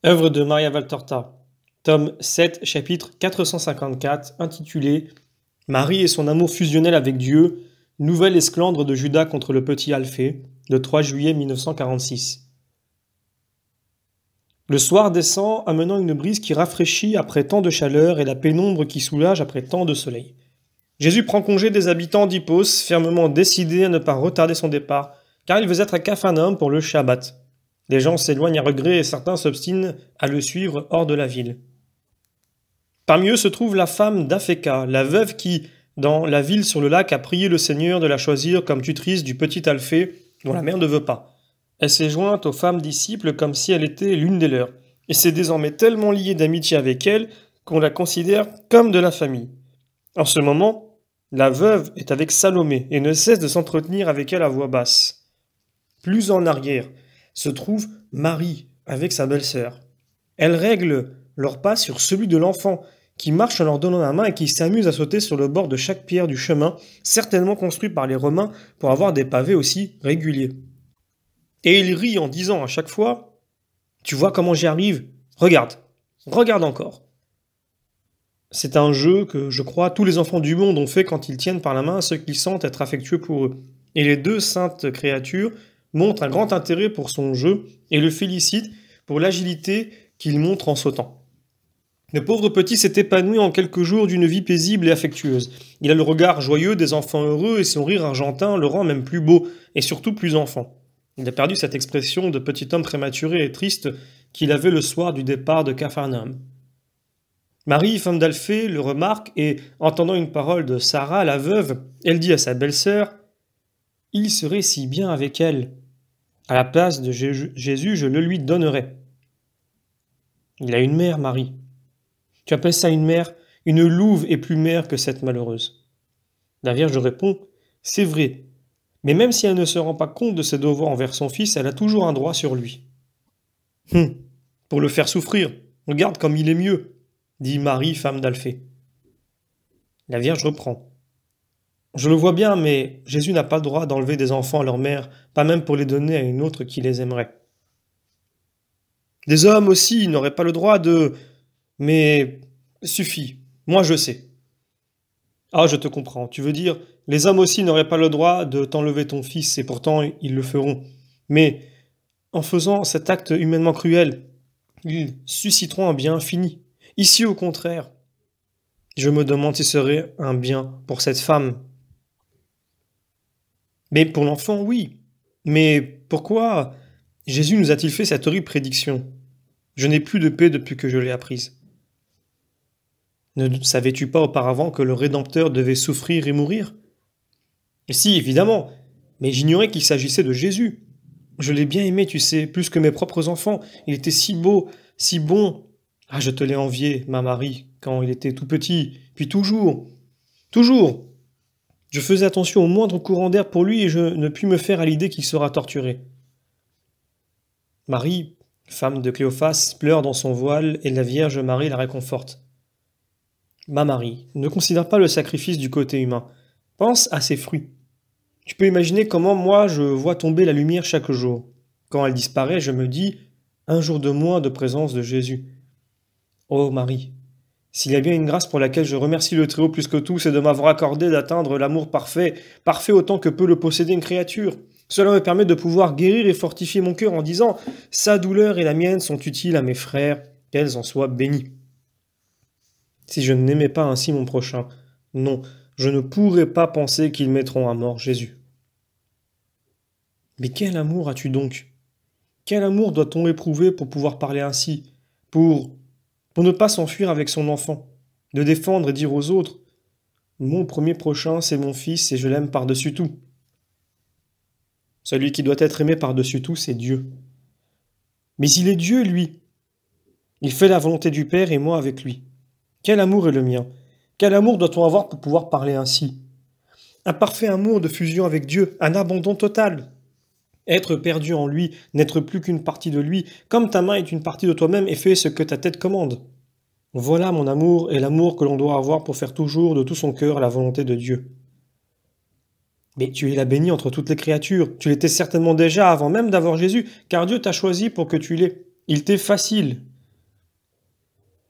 Œuvre de Maria Valtorta, tome 7, chapitre 454, intitulé Marie et son amour fusionnel avec Dieu, nouvelle esclandre de Judas contre le petit Alphée, le 3 juillet 1946. Le soir descend, amenant une brise qui rafraîchit après tant de chaleur et la pénombre qui soulage après tant de soleil. Jésus prend congé des habitants d'Hippos, fermement décidé à ne pas retarder son départ, car il veut être à Capharnaüm pour le Shabbat. Les gens s'éloignent à regret et certains s'obstinent à le suivre hors de la ville. Parmi eux se trouve la femme d'Apheka, la veuve qui, dans la ville sur le lac, a prié le Seigneur de la choisir comme tutrice du petit Alphée, dont la mère ne veut pas. Elle s'est jointe aux femmes disciples comme si elle était l'une des leurs, et s'est désormais tellement liée d'amitié avec elle qu'on la considère comme de la famille. En ce moment, la veuve est avec Salomé et ne cesse de s'entretenir avec elle à voix basse. Plus en arrière se trouve Marie avec sa belle-sœur. Elle règle leur pas sur celui de l'enfant, qui marche en leur donnant la main et qui s'amuse à sauter sur le bord de chaque pierre du chemin, certainement construit par les Romains pour avoir des pavés aussi réguliers. Et il rit en disant à chaque fois « Tu vois comment j'y arrive ? Regarde, regarde encore !» C'est un jeu que, je crois, tous les enfants du monde ont fait quand ils tiennent par la main ceux qu'ils sentent être affectueux pour eux. Et les deux saintes créatures montrent un grand intérêt pour son jeu et le félicitent pour l'agilité qu'il montre en sautant. Le pauvre petit s'est épanoui en quelques jours d'une vie paisible et affectueuse. Il a le regard joyeux des enfants heureux et son rire argentin le rend même plus beau et surtout plus enfant. Il a perdu cette expression de petit homme prématuré et triste qu'il avait le soir du départ de Capharnaüm. Marie, femme d'Alphée, le remarque et, entendant une parole de Sarah, la veuve, elle dit à sa belle-sœur « Il serait si bien avec elle. À la place de Jésus, je le lui donnerais. » Il a une mère, Marie. Tu appelles ça une mère? Une louve est plus mère que cette malheureuse. La Vierge répond « C'est vrai, mais même si elle ne se rend pas compte de ses devoirs envers son fils, elle a toujours un droit sur lui. » Pour le faire souffrir, regarde comme il est mieux, dit Marie, femme d'Alphée. La Vierge reprend. Je le vois bien, mais Jésus n'a pas le droit d'enlever des enfants à leur mère, pas même pour les donner à une autre qui les aimerait. Des hommes aussi n'auraient pas le droit de... Mais suffit, moi je sais. Ah, je te comprends. Tu veux dire, les hommes aussi n'auraient pas le droit de t'enlever ton fils, et pourtant ils le feront. Mais en faisant cet acte humainement cruel, ils susciteront un bien infini. Ici, au contraire, je me demande si ce serait un bien pour cette femme. Mais pour l'enfant, oui. Mais pourquoi Jésus nous a-t-il fait cette horrible prédiction? Je n'ai plus de paix depuis que je l'ai apprise. Ne savais-tu pas auparavant que le Rédempteur devait souffrir et mourir? Si, évidemment, mais j'ignorais qu'il s'agissait de Jésus. Je l'ai bien aimé, tu sais, plus que mes propres enfants. Il était si beau, si bon. Ah, je te l'ai envié, ma Marie, quand il était tout petit. Puis toujours, toujours. Je faisais attention au moindre courant d'air pour lui et je ne puis me faire à l'idée qu'il sera torturé. Marie, femme de Cléophas, pleure dans son voile et la Vierge Marie la réconforte. Ma Marie, ne considère pas le sacrifice du côté humain. Pense à ses fruits. Tu peux imaginer comment moi je vois tomber la lumière chaque jour. Quand elle disparaît, je me dis un jour de moins de présence de Jésus. Oh Marie, s'il y a bien une grâce pour laquelle je remercie le Très-Haut plus que tout, c'est de m'avoir accordé d'atteindre l'amour parfait, parfait autant que peut le posséder une créature. Cela me permet de pouvoir guérir et fortifier mon cœur en disant « Sa douleur et la mienne sont utiles à mes frères, qu'elles en soient bénies. » Si je n'aimais pas ainsi mon prochain, non, je ne pourrais pas penser qu'ils mettront à mort Jésus. Mais quel amour as-tu donc? Quel amour doit-on éprouver pour pouvoir parler ainsi, pour ne pas s'enfuir avec son enfant, de défendre et dire aux autres « Mon premier prochain, c'est mon fils et je l'aime par-dessus tout. » Celui qui doit être aimé par-dessus tout, c'est Dieu. Mais il est Dieu, lui. Il fait la volonté du Père et moi avec lui. Quel amour est le mien? Quel amour doit-on avoir pour pouvoir parler ainsi? Un parfait amour de fusion avec Dieu, un abandon total. Être perdu en lui, n'être plus qu'une partie de lui, comme ta main est une partie de toi-même et fais ce que ta tête commande. Voilà mon amour et l'amour que l'on doit avoir pour faire toujours de tout son cœur la volonté de Dieu. Mais tu es la bénie entre toutes les créatures, tu l'étais certainement déjà avant même d'avoir Jésus, car Dieu t'a choisi pour que tu l'aies. Il t'est facile.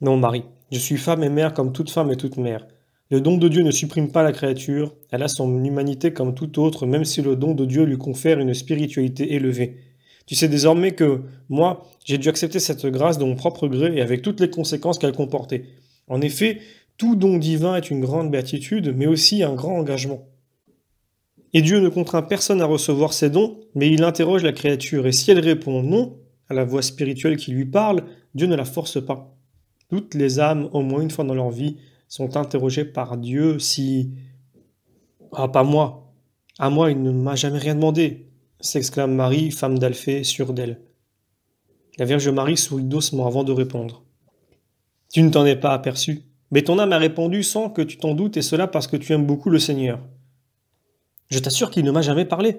Non, Marie, je suis femme et mère comme toute femme et toute mère. Le don de Dieu ne supprime pas la créature, elle a son humanité comme tout autre, même si le don de Dieu lui confère une spiritualité élevée. Tu sais désormais que, moi, j'ai dû accepter cette grâce de mon propre gré et avec toutes les conséquences qu'elle comportait. En effet, tout don divin est une grande béatitude, mais aussi un grand engagement. Et Dieu ne contraint personne à recevoir ses dons, mais il interroge la créature, et si elle répond non à la voix spirituelle qui lui parle, Dieu ne la force pas. Toutes les âmes, au moins une fois dans leur vie, sont interrogées par Dieu si... Ah, pas moi. À moi, il ne m'a jamais rien demandé, s'exclame Marie, femme d'Alphée, sûre d'elle. La Vierge Marie sourit doucement avant de répondre. Tu ne t'en es pas aperçu, mais ton âme a répondu sans que tu t'en doutes, et cela parce que tu aimes beaucoup le Seigneur. Je t'assure qu'il ne m'a jamais parlé.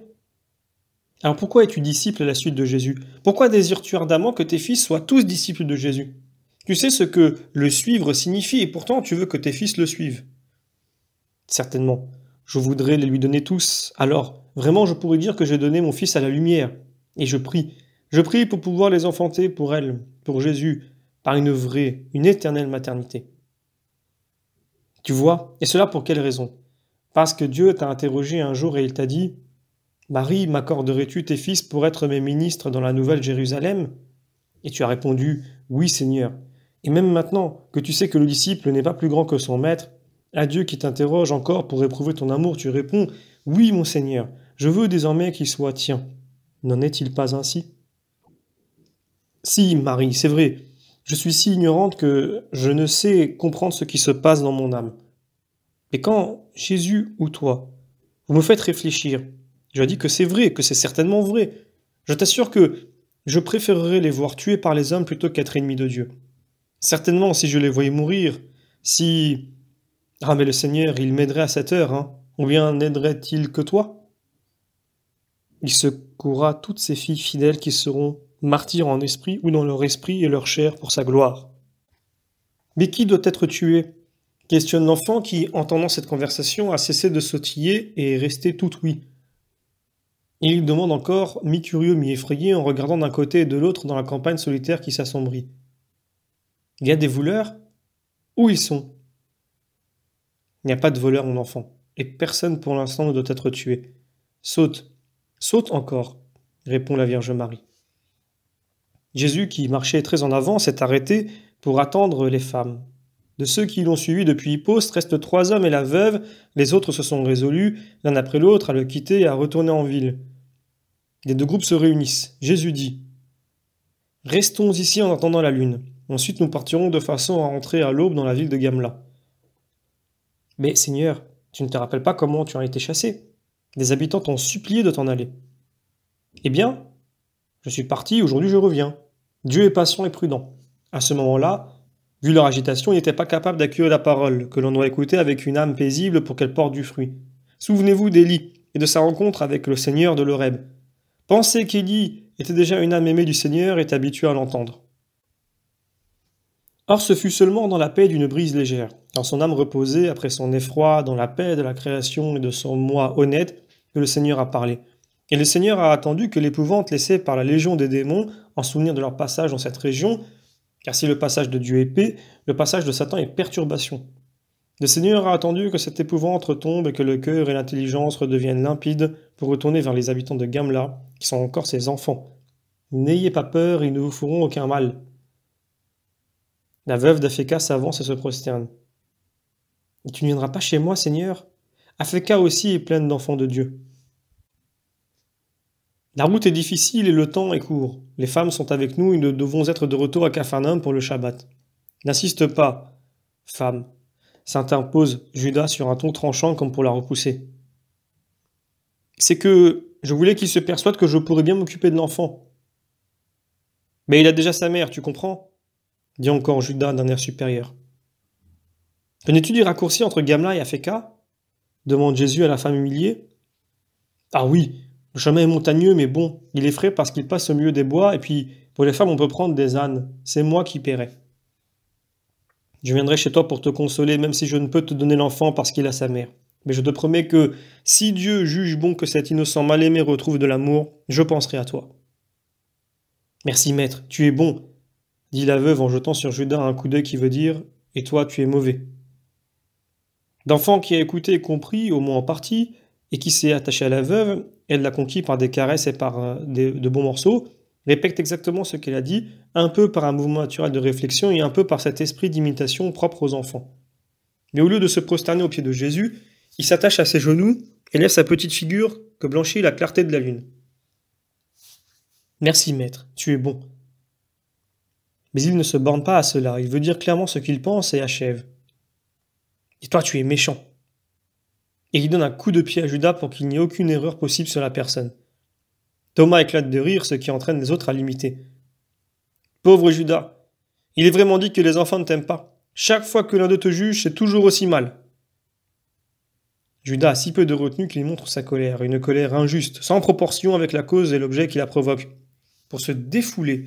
Alors pourquoi es-tu disciple à la suite de Jésus? Pourquoi désires-tu ardemment que tes fils soient tous disciples de Jésus? Tu sais ce que le suivre signifie et pourtant tu veux que tes fils le suivent. Certainement. Je voudrais les lui donner tous. Alors, vraiment, je pourrais dire que j'ai donné mon fils à la lumière. Et je prie. Je prie pour pouvoir les enfanter pour elle, pour Jésus, par une vraie, une éternelle maternité. Tu vois? Et cela pour quelle raison? Parce que Dieu t'a interrogé un jour et il t'a dit: Marie, m'accorderais-tu tes fils pour être mes ministres dans la nouvelle Jérusalem? Et tu as répondu: Oui, Seigneur. Et même maintenant que tu sais que le disciple n'est pas plus grand que son maître, à Dieu qui t'interroge encore pour éprouver ton amour, tu réponds: Oui, mon Seigneur, je veux désormais qu'il soit tien. N'en est-il pas ainsi? Si, Marie, c'est vrai. Je suis si ignorante que je ne sais comprendre ce qui se passe dans mon âme. Et quand Jésus ou toi, vous me faites réfléchir, je dis que c'est vrai, que c'est certainement vrai. Je t'assure que je préférerais les voir tués par les hommes plutôt qu'être ennemis de Dieu. Certainement, si je les voyais mourir, si... Ah, mais le Seigneur, il m'aiderait à cette heure, hein. Ou bien n'aiderait-il que toi? Il secourra toutes ces filles fidèles qui seront martyrs en esprit ou dans leur esprit et leur chair pour sa gloire. Mais qui doit être tué? Questionne l'enfant qui, entendant cette conversation, a cessé de sautiller et est resté tout ouïe. Et il demande encore, mi-curieux, mi-effrayé, en regardant d'un côté et de l'autre dans la campagne solitaire qui s'assombrit. Il y a des voleurs? Où ils sont? Il n'y a pas de voleur, mon enfant, et personne pour l'instant ne doit être tué. Saute, saute encore, répond la Vierge Marie. Jésus, qui marchait très en avant, s'est arrêté pour attendre les femmes. De ceux qui l'ont suivi depuis Hipposte restent 3 hommes et la veuve, les autres se sont résolus, l'un après l'autre, à le quitter et à retourner en ville. Les 2 groupes se réunissent. Jésus dit: Restons ici en attendant la lune. Ensuite nous partirons de façon à rentrer à l'aube dans la ville de Gamla. Mais Seigneur, tu ne te rappelles pas comment tu as été chassé? Les habitants t'ont supplié de t'en aller. Eh bien, je suis parti, aujourd'hui je reviens. Dieu est patient et prudent. À ce moment-là, vu leur agitation, ils n'étaient pas capables d'accueillir la parole, que l'on doit écouter avec une âme paisible pour qu'elle porte du fruit. Souvenez-vous d'Élie et de sa rencontre avec le Seigneur de l'Horeb. Pensez qu'Élie était déjà une âme aimée du Seigneur et était habituée à l'entendre. Or ce fut seulement dans la paix d'une brise légère, dans son âme reposée après son effroi, dans la paix de la création et de son moi honnête, que le Seigneur a parlé. Et le Seigneur a attendu que l'épouvante laissée par la légion des démons, en souvenir de leur passage dans cette région, car si le passage de Dieu est paix, le passage de Satan est perturbation. Le Seigneur a attendu que cette épouvante retombe et que le cœur et l'intelligence redeviennent limpides pour retourner vers les habitants de Gamla, qui sont encore ses enfants. N'ayez pas peur, ils ne vous feront aucun mal. La veuve d'Afeka s'avance et se prosterne. Et tu ne viendras pas chez moi, Seigneur? Afeka aussi est pleine d'enfants de Dieu. La route est difficile et le temps est court. Les femmes sont avec nous et nous devons être de retour à Capharnaüm pour le Shabbat. N'insiste pas, femme, s'interpose Judas sur un ton tranchant comme pour la repousser. C'est que je voulais qu'il se persuade que je pourrais bien m'occuper de l'enfant. Mais il a déjà sa mère, tu comprends? Dit encore Judas d'un air supérieur. Connais-tu des raccourcis entre Gamla et Afeka? Demande Jésus à la femme humiliée. Ah oui, le chemin est montagneux, mais bon, il est frais parce qu'il passe au milieu des bois, et puis pour les femmes on peut prendre des ânes. C'est moi qui paierai. Je viendrai chez toi pour te consoler, même si je ne peux te donner l'enfant parce qu'il a sa mère. Mais je te promets que, si Dieu juge bon que cet innocent mal-aimé retrouve de l'amour, je penserai à toi. Merci maître, tu es bon, dit la veuve en jetant sur Judas un coup d'œil qui veut dire « Et toi, tu es mauvais ». D'enfant qui a écouté et compris, au moins en partie, et qui s'est attaché à la veuve, elle l'a conquis par des caresses et par de bons morceaux, répète exactement ce qu'elle a dit, un peu par un mouvement naturel de réflexion et un peu par cet esprit d'imitation propre aux enfants. Mais au lieu de se prosterner aux pieds de Jésus, il s'attache à ses genoux et lève sa petite figure que blanchit la clarté de la lune. « Merci, maître, tu es bon. » Mais il ne se borne pas à cela, il veut dire clairement ce qu'il pense et achève. « Et toi, tu es méchant. » Et il donne un coup de pied à Judas pour qu'il n'y ait aucune erreur possible sur la personne. Thomas éclate de rire, ce qui entraîne les autres à l'imiter. « Pauvre Judas, il est vraiment dit que les enfants ne t'aiment pas. Chaque fois que l'un d'eux te juge, c'est toujours aussi mal. » Judas a si peu de retenue qu'il montre sa colère, une colère injuste, sans proportion avec la cause et l'objet qui la provoque. Pour se défouler,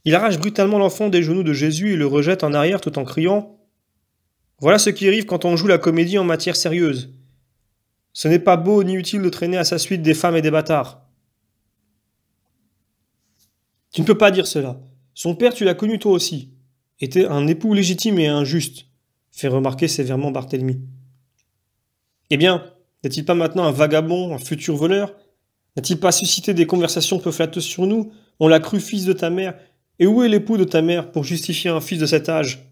il arrache brutalement l'enfant des genoux de Jésus et le rejette en arrière tout en criant « Voilà ce qui arrive quand on joue la comédie en matière sérieuse. Ce n'est pas beau ni utile de traîner à sa suite des femmes et des bâtards. » « Tu ne peux pas dire cela. Son père, tu l'as connu toi aussi. Était un époux légitime et injuste, fait remarquer sévèrement Barthélemy. Eh bien, n'est-il pas maintenant un vagabond, un futur voleur? N'a-t-il pas suscité des conversations peu flatteuses sur nous? On l'a cru fils de ta mère. Et où est l'époux de ta mère pour justifier un fils de cet âge?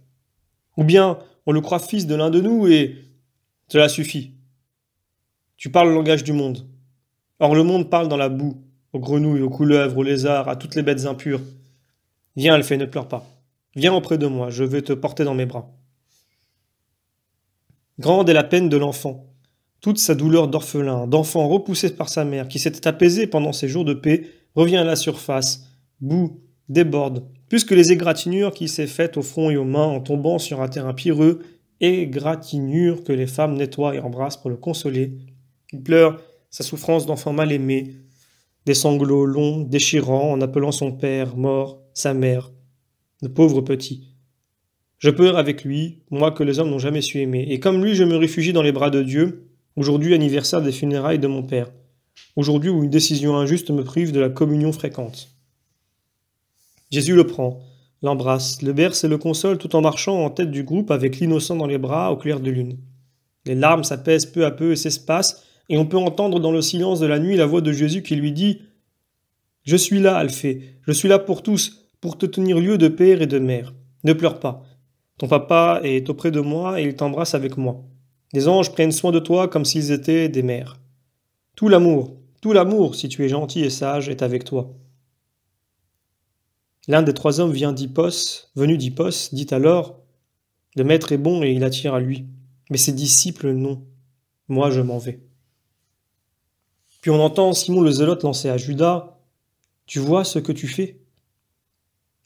Ou bien, on le croit fils de l'un de nous et... Cela suffit. Tu parles le langage du monde. Or le monde parle dans la boue, aux grenouilles, aux couleuvres, aux lézards, à toutes les bêtes impures. Viens, Alphée, ne pleure pas. Viens auprès de moi, je vais te porter dans mes bras. Grande est la peine de l'enfant, toute sa douleur d'orphelin, d'enfant repoussé par sa mère, qui s'était apaisé pendant ses jours de paix, revient à la surface, bout, déborde, plus que les égratignures qui s'est faites au front et aux mains en tombant sur un terrain pierreux, égratignures que les femmes nettoient et embrassent pour le consoler. Il pleure sa souffrance d'enfant mal aimé, des sanglots longs, déchirants, en appelant son père, mort, sa mère, le pauvre petit. Je pleure avec lui, moi que les hommes n'ont jamais su aimer, et comme lui je me réfugie dans les bras de Dieu, aujourd'hui anniversaire des funérailles de mon père, aujourd'hui où une décision injuste me prive de la communion fréquente. Jésus le prend, l'embrasse, le berce et le console tout en marchant en tête du groupe avec l'innocent dans les bras au clair de lune. Les larmes s'apaisent peu à peu et s'espacent, et on peut entendre dans le silence de la nuit la voix de Jésus qui lui dit « Je suis là, Alphée, je suis là pour tous, pour te tenir lieu de père et de mère. Ne pleure pas. Ton papa est auprès de moi et il t'embrasse avec moi. Les anges prennent soin de toi comme s'ils étaient des mères. Tout l'amour, si tu es gentil et sage, est avec toi. » L'un des 3 hommes venu d'Hippos, dit alors « Le maître est bon et il attire à lui. Mais ses disciples, non. Moi, je m'en vais. » Puis on entend Simon le Zélote lancer à Judas « Tu vois ce que tu fais ?»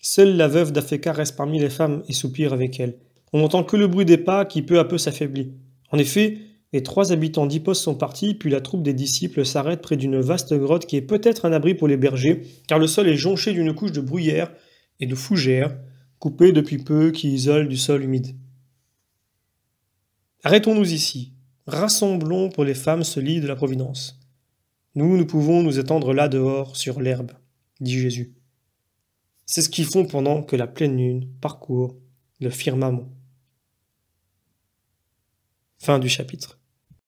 Seule la veuve d'Apheka reste parmi les femmes et soupire avec elle. On n'entend que le bruit des pas qui peu à peu s'affaiblit. En effet, les 3 habitants d'Hippos sont partis, puis la troupe des disciples s'arrête près d'une vaste grotte qui est peut-être un abri pour les bergers, car le sol est jonché d'une couche de bruyère et de fougères, coupée depuis peu qui isole du sol humide. Arrêtons-nous ici. Rassemblons pour les femmes ce lit de la Providence. Nous pouvons nous étendre là dehors sur l'herbe, dit Jésus. C'est ce qu'ils font pendant que la pleine lune parcourt le firmament. Fin du chapitre.